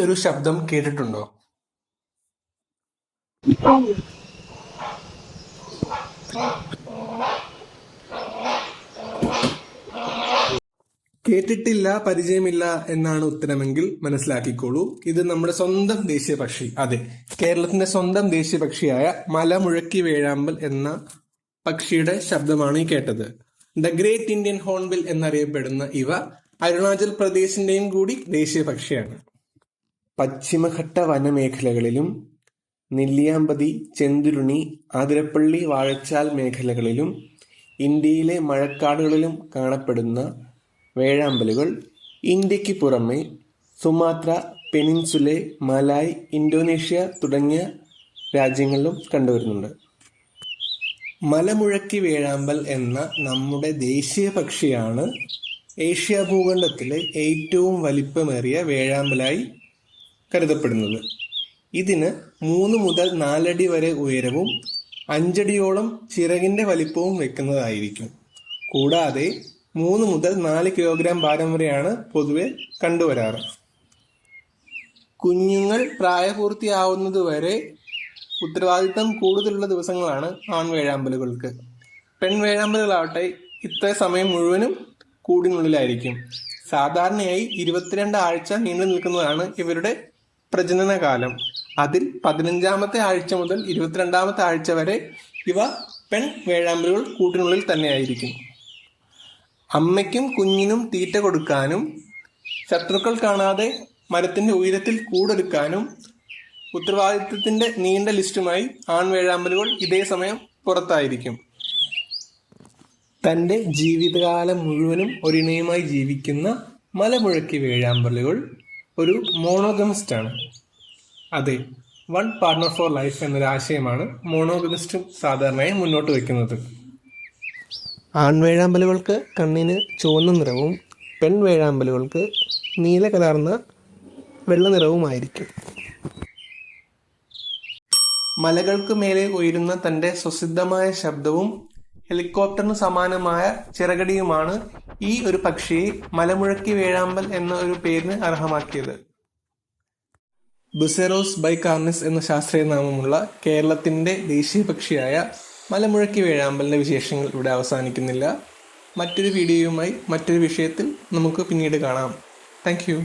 ഒരു ശബ്ദം കേട്ടിട്ടുണ്ടോ? കേട്ടിട്ടില്ല, പരിചയമില്ല എന്നാണ് ഉത്തരമെങ്കിൽ മനസ്സിലാക്കിക്കോളൂ, ഇത് നമ്മുടെ സ്വന്തം ദേശീയ പക്ഷി. അതെ, കേരളത്തിന്റെ സ്വന്തം ദേശീയ പക്ഷിയായ മലമുഴക്കി വേഴാമ്പൽ എന്ന പക്ഷിയുടെ ശബ്ദമാണ് ഈ കേട്ടത്. ദ ഗ്രേറ്റ് ഇന്ത്യൻ ഹോൺബിൽ എന്നറിയപ്പെടുന്ന ഇവ അരുണാചൽ പ്രദേശിന്റെയും കൂടി ദേശീയ പക്ഷിയാണ്. പശ്ചിമഘട്ട വനമേഖലകളിലും നെല്ലിയാമ്പതി, ചെന്തുരുണി, ആതിരപ്പള്ളി, വാഴച്ചാൽ മേഖലകളിലും ഇന്ത്യയിലെ മഴക്കാടുകളിലും കാണപ്പെടുന്ന വേഴാമ്പലുകൾ ഇന്ത്യക്ക് പുറമെ സുമാത്ര പെനിൻസുലെ, മലായ്, ഇന്തോനേഷ്യ തുടങ്ങിയ രാജ്യങ്ങളിലും കണ്ടുവരുന്നുണ്ട്. മലമുഴക്കി വേഴാമ്പൽ എന്ന നമ്മുടെ ദേശീയ പക്ഷിയാണ് ഏഷ്യ ഭൂഖണ്ഡത്തിലെ ഏറ്റവും വലിപ്പമേറിയ വേഴാമ്പലായി കരുതപ്പെടുന്നത്. ഇതിന് 3 മുതൽ 4 അടി വരെ ഉയരവും 5 അടിയോളം ചിറകിന്റെ വലിപ്പവും വെക്കുന്നതായിരിക്കും. കൂടാതെ 3 മുതൽ 4 കിലോഗ്രാം ഭാരം വരെയാണ് പൊതുവെ കണ്ടുവരാറ്. കുഞ്ഞുങ്ങൾ പ്രായപൂർത്തിയാവുന്നതുവരെ ഉത്തരവാദിത്തം കൂടുതലുള്ള ദിവസങ്ങളാണ് ആൺവേഴാമ്പലുകൾക്ക്. പെൺവേഴാമ്പലുകളാവട്ടെ ഇത്ര സമയം മുഴുവനും കൂടിനുള്ളിലായിരിക്കും. സാധാരണയായി 22 ആഴ്ച നീണ്ടു നിൽക്കുന്നതാണ് ഇവരുടെ പ്രജനനകാലം. അതിൽ 15ാമത്തെ ആഴ്ച മുതൽ 22ാമത്തെ ആഴ്ച വരെ ഇവ പെൺ വേഴാമ്പലുകൾ കൂട്ടിനുള്ളിൽ തന്നെയായിരിക്കും. അമ്മയ്ക്കും കുഞ്ഞിനും തീറ്റ കൊടുക്കാനും ശത്രുക്കൾ കാണാതെ മരത്തിന്റെ ഉയരത്തിൽ കൂടൊരുക്കാനും ഉത്തരവാദിത്തത്തിന്റെ നീണ്ട ലിസ്റ്റുമായി ആൺവേഴാമ്പലുകൾ ഇതേ സമയം പുറത്തായിരിക്കും. തന്റെ ജീവിതകാലം മുഴുവനും ഒരിണയുമായി ജീവിക്കുന്ന മലമുഴക്കി വേഴാമ്പലുകൾ ഒരു മോണോഗമിസ്റ്റ് ആണ്. അതെ, വൺ പാർട്ണർ ഫോർ ലൈഫ് എന്നൊരാശയമാണ് മോണോഗമിസ്റ്റും സാധാരണയായി മുന്നോട്ട് വയ്ക്കുന്നത്. ആൺവേഴാമ്പലുകൾക്ക് കണ്ണിന് ചുവന്ന നിറവും പെൺവേഴാമ്പലുകൾക്ക് നീല കലർന്ന വെള്ള നിറവുമായിരിക്കും. മലകൾക്ക് മേലെ ഉയരുന്ന തന്റെ സ്വസിദ്ധമായ ശബ്ദവും ഹെലികോപ്റ്ററിന് സമാനമായ ചിറകടിയുമാണ് ഈ ഒരു പക്ഷിയെ മലമുഴക്കി വേഴാമ്പൽ എന്ന ഒരു പേരിന് അർഹമാക്കിയത്. ബുസെറോസ് ബൈകാർണിസ് എന്ന ശാസ്ത്രീയ നാമമുള്ള കേരളത്തിന്റെ ദേശീയ പക്ഷിയായ മലമുഴക്കി വേഴാമ്പലിന്റെ വിശേഷങ്ങൾ ഇവിടെ അവസാനിക്കുന്നില്ല. മറ്റൊരു വീഡിയോയുമായി മറ്റൊരു വിഷയത്തിൽ നമുക്ക് പിന്നീട് കാണാം. Thank you.